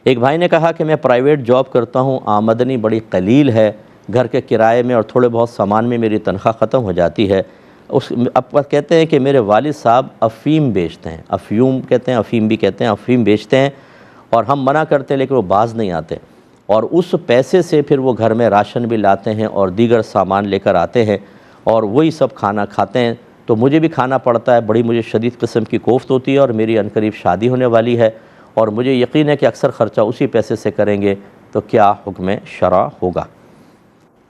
ایک بھائی نے کہا کہ میں پرائیویٹ جاب کرتا ہوں، آمدنی بڑی قلیل ہے، گھر کے کرائے میں اور تھوڑے بہت سامان میں میری تنخواہ ختم ہو جاتی ہے۔ اب کہتے ہیں کہ میرے والد صاحب افیم بیچتے ہیں، افیوم کہتے ہیں، افیم بھی کہتے ہیں، افیم بیچتے ہیں، اور ہم منع کرتے ہیں لیکن وہ باز نہیں آتے، اور اس پیسے سے پھر وہ گھر میں راشن بھی لاتے ہیں اور دیگر سامان لے کر آتے ہیں اور وہی سب کھانا کھاتے ہیں۔ تو مجھے بھی کھانا پڑتا ہے، بڑی مجھے شدید قسم کی کوفت ہوتی ہے، اور میری عنقریب شادی ہونے والی ہے، اور مجھے یقین ہے کہ اکثر خرچہ اسی پیسے سے کریں گے، تو کیا حکم شرع ہوگا؟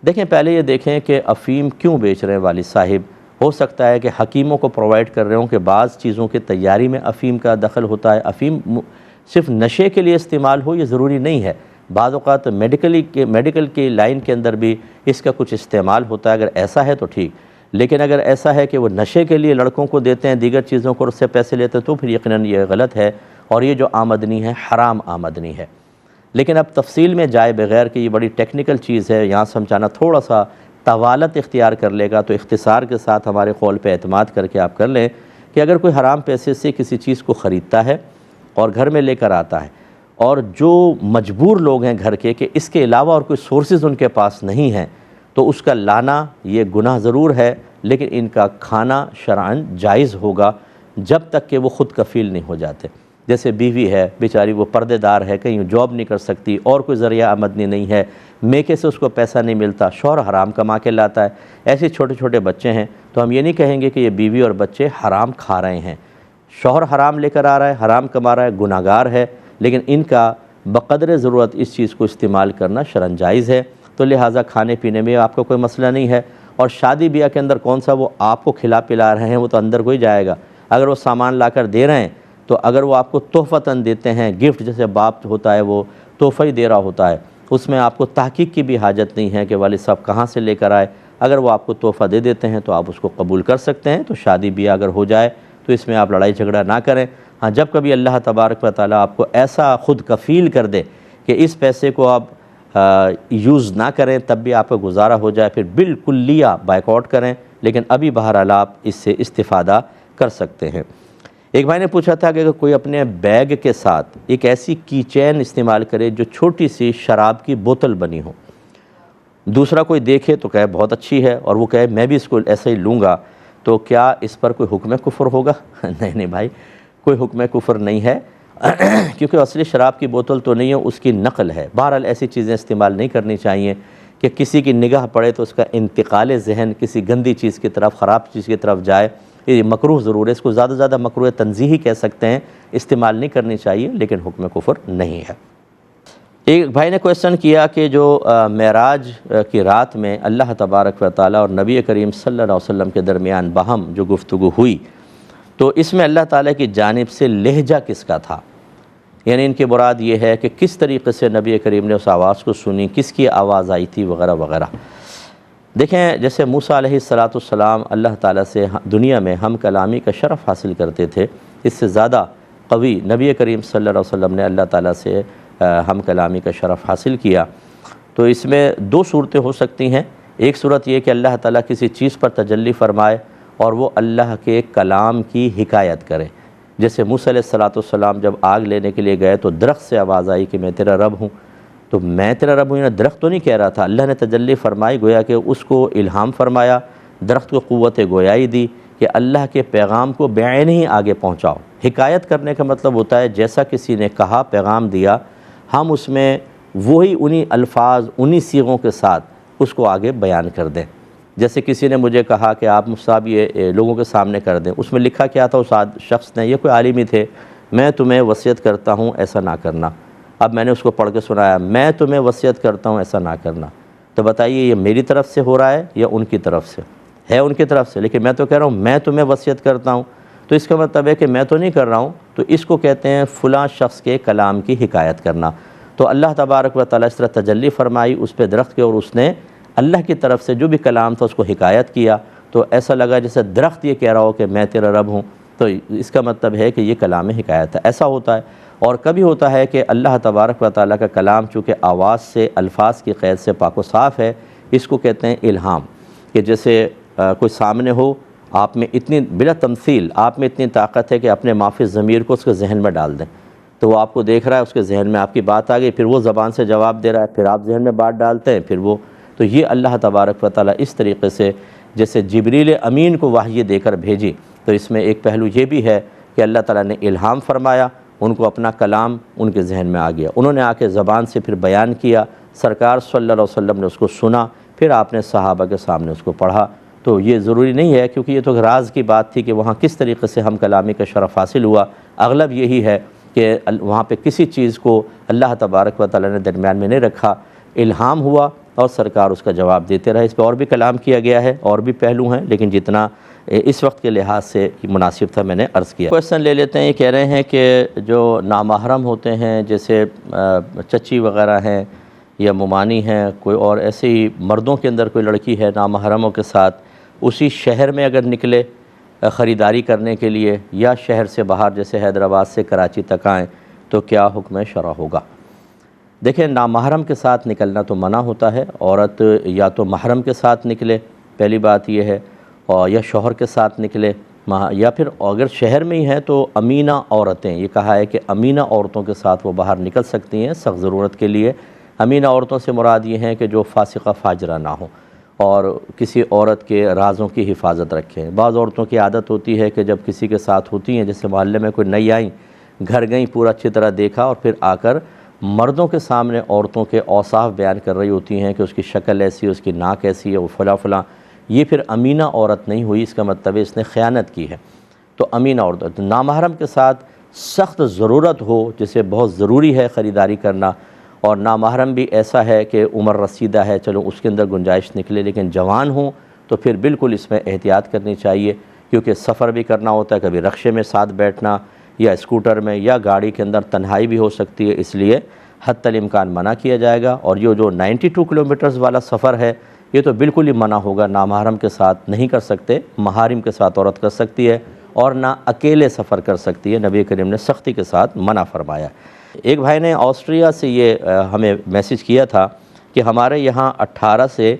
دیکھیں، پہلے یہ دیکھیں کہ افیم کیوں بیچ رہے ہیں والد صاحب۔ ہو سکتا ہے کہ حکیموں کو پرووائڈ کر رہے ہوں کہ بعض چیزوں کی تیاری میں افیم کا دخل ہوتا ہے۔ افیم صرف نشے کے لیے استعمال ہو یہ ضروری نہیں ہے، بعض اوقات میڈیکل کی لائن کے اندر بھی اس کا کچھ استعمال ہوتا ہے، اگر ایسا ہے تو ٹھیک، لیکن اگر ایسا ہے کہ وہ نشے کے لیے لڑکوں کو دیتے ہیں، دیگر چیزوں کو اس سے پیسے لیتے ہیں، تو پھر یقیناً یہ غلط ہے، اور یہ جو آمدنی ہے حرام آمدنی ہے۔ لیکن اب تفصیل میں جائے بغیر کہ یہ بڑی ٹیکنیکل چیز ہے، یہاں سمجھانا تھوڑا سا طوالت اختیار کر لے گا، تو اختصار کے ساتھ ہمارے قول پہ اعتماد کر کے آپ کر لیں کہ اگر کوئی حرام پیسے سے کسی چیز کو خریدتا ہے اور گھر میں لے کر آتا ہے، اور جو مجبور لوگ ہیں گھر کے کہ اس کے علاوہ اور کوئی سورسز ان کے پاس نہیں ہیں، تو اس کا لانا یہ گناہ ضرور ہے، لیکن ان کا کھانا شرعاً جائز ہوگا جب تک کہ وہ خود کفیل نہیں ہو جاتے۔ جیسے بیوی ہے بیچاری، وہ پردے دار ہے، کہیں جاب نہیں کر سکتی، اور کوئی ذریعہ آمدنی نہیں ہے، میکے سے اس کو پیسہ نہیں ملتا، شوہر حرام کما کے لاتا ہے، ایسے چھوٹے چھوٹے بچے ہیں، تو ہم یہ نہیں کہیں گے کہ یہ بیوی اور بچے حرام کھا رہے ہیں۔ شوہر حرام لے کر آ رہا ہے، حرام کما رہا ہے، گناہ گار ہے، لیکن ان کا بقدر ضرورت اس چیز کو استعمال کرنا شرعاً جائز ہے، تو لہٰذا کھانے پینے میں آپ کو کوئی مسئلہ نہیں ہے۔ اور شادی بیاہ کے اندر کون سا وہ آپ کو کھلا پلا رہے ہیں، وہ تو اندر کوئی جائے گا۔ اگر وہ سامان لا کر دے رہے ہیں، تو اگر وہ آپ کو تحفتاً دیتے ہیں، گفٹ جیسے باپ ہوتا ہے وہ تحفہ ہی دے رہا ہوتا ہے، اس میں آپ کو تحقیق کی بھی حاجت نہیں ہے کہ والد صاحب کہاں سے لے کر آئے، اگر وہ آپ کو تحفہ دے دیتے ہیں تو آپ اس کو قبول کر سکتے ہیں۔ تو شادی بیاہ اگر ہو جائے تو اس میں آپ لڑائی جھگڑا نہ کریں۔ ہاں، جب کبھی اللہ تبارک و تعالیٰ آپ کو ایسا خود کفیل کر دے کہ اس پیسے کو آپ یوز نہ کریں، تب بھی آپ کا گزارا ہو جائے، پھر بالکلیہ بائیک آؤٹ کریں، لیکن ابھی بہرحال آپ اس سے استفادہ کر سکتے ہیں۔ ایک بھائی نے پوچھا تھا کہ اگر کوئی اپنے بیگ کے ساتھ ایک ایسی کی چین استعمال کرے جو چھوٹی سی شراب کی بوتل بنی ہو، دوسرا کوئی دیکھے تو کہے بہت اچھی ہے، اور وہ کہے میں بھی اس کو ایسے ہی لوں گا، تو کیا اس پر کوئی حکم کفر ہوگا؟ نہیں بھائی، کوئی حکم کفر نہیں ہے، کیونکہ اصلی شراب کی بوتل تو نہیں ہے، اس کی نقل ہے۔ بہرحال ایسی چیزیں استعمال نہیں کرنی چاہیے کہ کسی کی نگاہ پڑے تو اس کا انتقال ذہن کسی گندی چیز کی طرف، خراب چیز کی طرف جائے۔ یہ مکروہ ضرور ہے، اس کو زیادہ زیادہ مکروہ تنزیہی کہہ سکتے ہیں، استعمال نہیں کرنی چاہیے، لیکن حکم کفر نہیں ہے۔ ایک بھائی نے کویسچن کیا کہ جو معراج کی رات میں اللہ تبارک و تعالیٰ اور نبی کریم صلی اللہ علیہ وسلم کے درمیان باہم جو گفتگو ہوئی، تو اس میں اللہ تعالیٰ کی جانب سے لہجہ کس کا تھا؟ یعنی ان کی مراد یہ ہے کہ کس طریقے سے نبی کریم نے اس آواز کو سنی، کس کی آواز آئی تھی، وغیرہ وغیرہ۔ دیکھیں، جیسے موسیٰ علیہ السلام اللہ تعالیٰ سے دنیا میں ہم کلامی کا شرف حاصل کرتے تھے، اس سے زیادہ قوی نبی کریم صلی اللہ علیہ وسلم نے اللہ تعالیٰ سے ہم کلامی کا شرف حاصل کیا۔ تو اس میں دو صورتیں ہو سکتی ہیں۔ ایک صورت یہ کہ اللہ تعالیٰ کسی چیز پر تجلی فرمائے اور وہ اللہ کے کلام کی حکایت کرے، جیسے موسیٰ علیہ السلام جب آگ لینے کے لیے گئے تو درخت سے آواز آئی کہ میں تیرا رب ہوں، تو میں تیرا رب ہوں، درخت تو نہیں کہہ رہا تھا، اللہ نے تجلی فرمائی، گویا کہ اس کو الہام فرمایا، درخت کو قوت گویائی دی کہ اللہ کے پیغام کو بعین ہی آگے پہنچاؤ۔ حکایت کرنے کا مطلب ہوتا ہے جیسا کسی نے کہا، پیغام دیا، ہم اس میں وہی انہی الفاظ انہی صیغوں کے ساتھ اس کو آگے بیان کر دیں۔ جیسے کسی نے مجھے کہا کہ آپ صاحب یہ لوگوں کے سامنے کر دیں، اس میں لکھا کیا تھا اس شخص نے، یہ کوئی عالم ہی تھے، میں تمہیں وصیت کرتا ہوں ایسا نہ کرنا۔ اب میں نے اس کو پڑھ کے سنایا، میں تمہیں وصیت کرتا ہوں ایسا نہ کرنا، تو بتائیے یہ میری طرف سے ہو رہا ہے یا ان کی طرف سے؟ ہے ان کی طرف سے، لیکن میں تو کہہ رہا ہوں میں تمہیں وصیت کرتا ہوں، تو اس کا مطلب ہے کہ میں تو نہیں کر رہا ہوں، تو اس کو کہتے ہیں فلاں شخص کے کلام کی حکایت کرنا۔ تو اللہ تبارک و تعالیٰ اس طرح تجلی فرمائی اس پہ درخت کے، اور اس نے اللہ کی طرف سے جو بھی کلام تھا اس کو حکایت کیا، تو ایسا لگا جیسے درخت یہ کہہ رہا ہو کہ میں تیرا رب ہوں، تو اس کا مطلب ہے کہ یہ کلام حکایت ہے۔ ایسا ہوتا ہے، اور کبھی ہوتا ہے کہ اللہ تبارک و تعالیٰ کا کلام چونکہ آواز سے، الفاظ کی قید سے پاک و صاف ہے، اس کو کہتے ہیں الہام، کہ جیسے کوئی سامنے ہو، آپ میں اتنی بلا تمثیل آپ میں اتنی طاقت ہے کہ اپنے ما فی الضمیر کو اس کے ذہن میں ڈال دیں، تو وہ آپ کو دیکھ رہا ہے، اس کے ذہن میں آپ کی بات آ گئی، پھر وہ زبان سے جواب دے رہا ہے، پھر آپ ذہن میں بات ڈالتے ہیں، پھر وہ تو یہ اللہ تبارک و تعالیٰ اس طریقے سے جیسے جبریل امین کو وحی دے کر بھیجی، تو اس میں ایک پہلو یہ بھی ہے کہ اللہ تعالیٰ نے الہام فرمایا، ان کو اپنا کلام ان کے ذہن میں آ گیا، انہوں نے آ کے زبان سے پھر بیان کیا، سرکار صلی اللہ علیہ وسلم نے اس کو سنا، پھر آپ نے صحابہ کے سامنے اس کو پڑھا۔ تو یہ ضروری نہیں ہے، کیونکہ یہ تو راز کی بات تھی کہ وہاں کس طریقے سے ہم کلامی کا شرف حاصل ہوا، اغلب یہی ہے کہ وہاں پہ کسی چیز کو اللہ تبارک و تعالیٰ نے درمیان میں نہیں رکھا، الہام ہوا اور سرکار اس کا جواب دیتے رہے۔ اس پہ اور بھی کلام کیا گیا ہے، اور بھی پہلو ہیں، لیکن جتنا اس وقت کے لحاظ سے مناسب تھا میں نے عرض کیا۔ کویسچن لے لیتے ہیں، یہ کہہ رہے ہیں کہ جو نامحرم ہوتے ہیں جیسے چچی وغیرہ ہیں یا ممانی ہیں، کوئی اور ایسے ہی مردوں کے اندر کوئی لڑکی ہے نامحرموں کے ساتھ، اسی شہر میں اگر نکلے خریداری کرنے کے لیے یا شہر سے باہر جیسے حیدرآباد سے کراچی تک آئیں تو کیا حکم شرع ہوگا؟ دیکھیں، نامحرم کے ساتھ نکلنا تو منع ہوتا ہے، عورت یا تو محرم کے ساتھ نکلے، پہلی بات یہ ہے، اور یا شوہر کے ساتھ نکلے، یا پھر اگر شہر میں ہی ہے تو امینہ عورتیں، یہ کہا ہے کہ امینہ عورتوں کے ساتھ وہ باہر نکل سکتی ہیں سخت ضرورت کے لیے۔ امینہ عورتوں سے مراد یہ ہیں کہ جو فاسقہ فاجرہ نہ ہوں اور کسی عورت کے رازوں کی حفاظت رکھیں۔ بعض عورتوں کی عادت ہوتی ہے کہ جب کسی کے ساتھ ہوتی ہیں، جیسے محلے میں کوئی نئی آئیں، گھر گئیں، پورا اچھی طرح دیکھا اور پھر آ کر مردوں کے سامنے عورتوں کے اوصاف بیان کر رہی ہوتی ہیں کہ اس کی شکل ایسی ہے، اس کی ناک ایسی ہے، وہ فلاں فلاں۔ یہ پھر امینہ عورت نہیں ہوئی، اس کا مطلب ہے اس نے خیانت کی ہے۔ تو امینہ عورت، نامحرم کے ساتھ سخت ضرورت ہو، جسے بہت ضروری ہے خریداری کرنا، اور نامحرم بھی ایسا ہے کہ عمر رسیدہ ہے، چلو اس کے اندر گنجائش نکلے، لیکن جوان ہوں تو پھر بالکل اس میں احتیاط کرنی چاہیے، کیونکہ سفر بھی کرنا ہوتا ہے، کبھی رکشے میں ساتھ بیٹھنا یا اسکوٹر میں یا گاڑی کے اندر تنہائی بھی ہو سکتی ہے، اس لیے حتی الامکان منع کیا جائے گا۔ اور یہ جو 92 کلومیٹرز والا سفر ہے، یہ تو بالکل ہی منع ہوگا، نامحرم کے ساتھ نہیں کر سکتے، محارم کے ساتھ عورت کر سکتی ہے، اور نہ اکیلے سفر کر سکتی ہے، نبی کریم نے سختی کے ساتھ منع فرمایا۔ ایک بھائی نے آسٹریا سے یہ ہمیں میسج کیا تھا کہ ہمارے یہاں 18 سے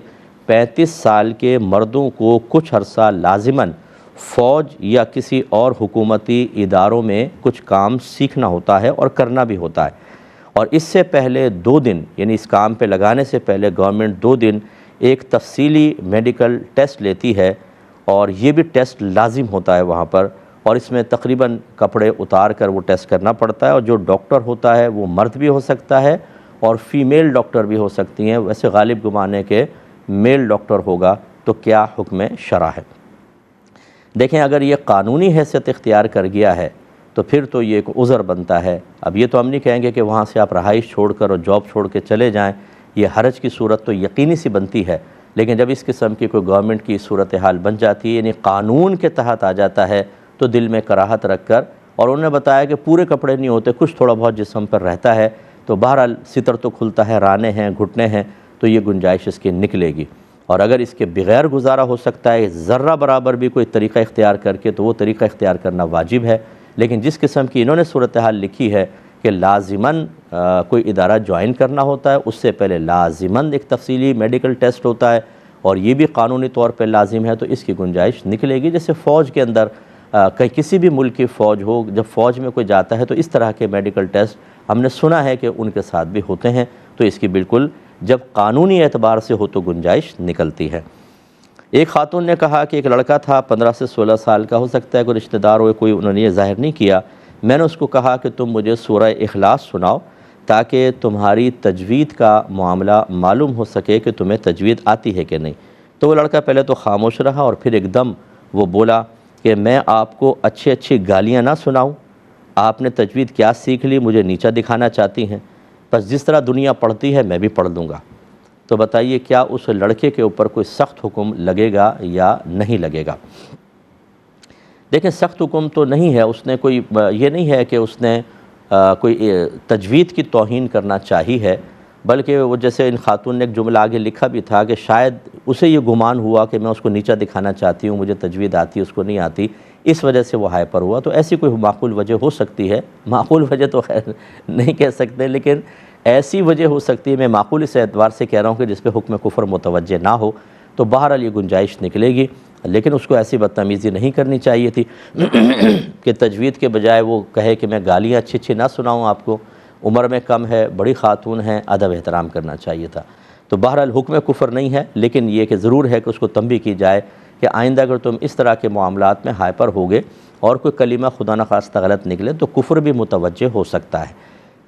35 سال کے مردوں کو کچھ عرصہ لازماً فوج یا کسی اور حکومتی اداروں میں کچھ کام سیکھنا ہوتا ہے اور کرنا بھی ہوتا ہے، اور اس سے پہلے 2 دن، یعنی اس کام پہ لگانے سے پہلے گورنمنٹ 2 دن ایک تفصیلی میڈیکل ٹیسٹ لیتی ہے، اور یہ بھی ٹیسٹ لازم ہوتا ہے وہاں پر، اور اس میں تقریباً کپڑے اتار کر وہ ٹیسٹ کرنا پڑتا ہے، اور جو ڈاکٹر ہوتا ہے وہ مرد بھی ہو سکتا ہے اور فیمیل ڈاکٹر بھی ہو سکتی ہیں، ویسے غالب گمان ہے کہ میل ڈاکٹر ہوگا۔ تو کیا حکم شرع ہے؟ دیکھیں، اگر یہ قانونی حیثیت اختیار کر گیا ہے تو پھر تو یہ ایک عذر بنتا ہے۔ اب یہ تو ہم نہیں کہیں گے کہ وہاں سے آپ رہائش چھوڑ کر اور جاب چھوڑ کے چلے جائیں، یہ حرج کی صورت تو یقینی سی بنتی ہے، لیکن جب اس قسم کی کوئی گورنمنٹ کی صورتحال بن جاتی ہے، یعنی قانون کے تحت آ جاتا ہے، تو دل میں کراہت رکھ کر، اور انہوں نے بتایا کہ پورے کپڑے نہیں ہوتے، کچھ تھوڑا بہت جسم پر رہتا ہے، تو بہرحال ستر تو کھلتا ہے، رانے ہیں، گھٹنے ہیں، تو یہ گنجائش اس کی نکلے گی۔ اور اگر اس کے بغیر گزارا ہو سکتا ہے ذرہ برابر بھی کوئی طریقہ اختیار کر کے، تو وہ طریقہ اختیار کرنا واجب ہے۔ لیکن جس قسم کی انہوں نے صورتحال لکھی ہے کہ لازماً کوئی ادارہ جوائن کرنا ہوتا ہے، اس سے پہلے لازماً ایک تفصیلی میڈیکل ٹیسٹ ہوتا ہے، اور یہ بھی قانونی طور پہ لازم ہے، تو اس کی گنجائش نکلے گی۔ جیسے فوج کے اندر کہیں کسی بھی ملک کی فوج ہو، جب فوج میں کوئی جاتا ہے تو اس طرح کے میڈیکل ٹیسٹ ہم نے سنا ہے کہ ان کے ساتھ بھی ہوتے ہیں، تو اس کی بالکل جب قانونی اعتبار سے ہو تو گنجائش نکلتی ہے۔ ایک خاتون نے کہا کہ ایک لڑکا تھا 15 سے 16 سال کا، ہو سکتا ہے کوئی رشتہ دار ہوئے، کوئی انہوں نے یہ ظاہر نہیں کیا، میں نے اس کو کہا کہ تم مجھے سورہ اخلاص سناؤ تاکہ تمہاری تجوید کا معاملہ معلوم ہو سکے کہ تمہیں تجوید آتی ہے کہ نہیں۔ تو وہ لڑکا پہلے تو خاموش رہا، اور پھر ایک دم وہ بولا کہ میں آپ کو اچھی گالیاں نہ سناؤں، آپ نے تجوید کیا سیکھ لی، مجھے نیچا دکھانا چاہتی ہیں، بس جس طرح دنیا پڑھتی ہے میں بھی پڑھ دوں گا۔ تو بتائیے کیا اس لڑکے کے اوپر کوئی سخت حکم لگے گا یا نہیں لگے گا؟ دیکھیں، سخت حکم تو نہیں ہے، اس نے کوئی یہ نہیں ہے کہ اس نے کوئی تجوید کی توہین کرنا چاہی ہے، بلکہ وہ جیسے ان خاتون نے ایک جملہ آگے لکھا بھی تھا کہ شاید اسے یہ گمان ہوا کہ میں اس کو نیچا دکھانا چاہتی ہوں، مجھے تجوید آتی، اس کو نہیں آتی، اس وجہ سے وہ ہائپر ہوا۔ تو ایسی کوئی معقول وجہ ہو سکتی ہے، معقول وجہ تو خیر نہیں کہہ سکتے، لیکن ایسی وجہ ہو سکتی ہے، میں معقول اس اعتبار سے کہہ رہا ہوں کہ جس پہ حکم کفر متوجہ نہ ہو، تو بہرحال یہ گنجائش نکلے گی۔ لیکن اس کو ایسی بدتمیزی نہیں کرنی چاہیے تھی کہ تجوید کے بجائے وہ کہے کہ میں گالیاں اچھی اچھی نہ سناؤں آپ کو، عمر میں کم ہے، بڑی خاتون ہیں، ادب احترام کرنا چاہیے تھا۔ تو بہرحال حکم کفر نہیں ہے، لیکن یہ کہ ضرور ہے کہ اس کو تنبیہ کی جائے کہ آئندہ اگر تم اس طرح کے معاملات میں ہائپر ہوگے اور کوئی کلمہ خدا نخواستہ غلط نکلے تو کفر بھی متوجہ ہو سکتا ہے۔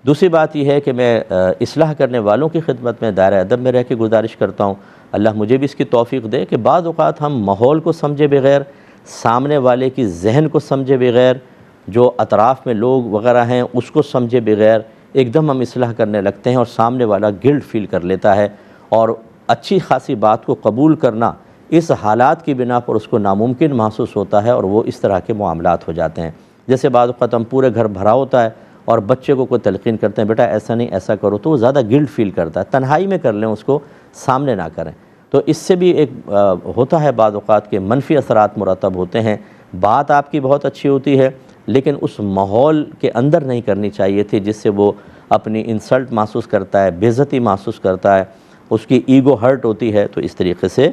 دوسری بات یہ ہے کہ میں اصلاح کرنے والوں کی خدمت میں دائرہ ادب میں رہ کے گزارش کرتا ہوں، اللہ مجھے بھی اس کی توفیق دے کہ بعض اوقات ہم ماحول کو سمجھے بغیر، سامنے والے کی ذہن کو سمجھے بغیر، جو اطراف میں لوگ وغیرہ ہیں اس کو سمجھے بغیر ایک دم ہم اصلاح کرنے لگتے ہیں اور سامنے والا گلٹ فیل کر لیتا ہے، اور اچھی خاصی بات کو قبول کرنا اس حالات کی بنا پر اس کو ناممکن محسوس ہوتا ہے اور وہ اس طرح کے معاملات ہو جاتے ہیں۔ جیسے بعض اوقات ہم پورے گھر بھرا ہوتا ہے اور بچے کو کوئی تلقین کرتے ہیں بیٹا ایسا نہیں ایسا کرو، تو وہ زیادہ گلٹ فیل کرتا ہے، تنہائی میں کر لیں، اس کو سامنے نہ کریں۔ تو اس سے بھی ایک ہوتا ہے بعض اوقات کے منفی اثرات مرتب ہوتے ہیں، بات آپ کی بہت اچھی ہوتی ہے لیکن اس ماحول کے اندر نہیں کرنی چاہیے تھی جس سے وہ اپنی انسلٹ محسوس کرتا ہے، بے عزتی محسوس کرتا ہے، اس کی ایگو ہرٹ ہوتی ہے۔ تو اس طریقے سے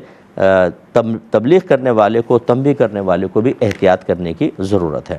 تبلیغ کرنے والے کو، تنبیہ کرنے والے کو بھی احتیاط کرنے کی ضرورت ہے۔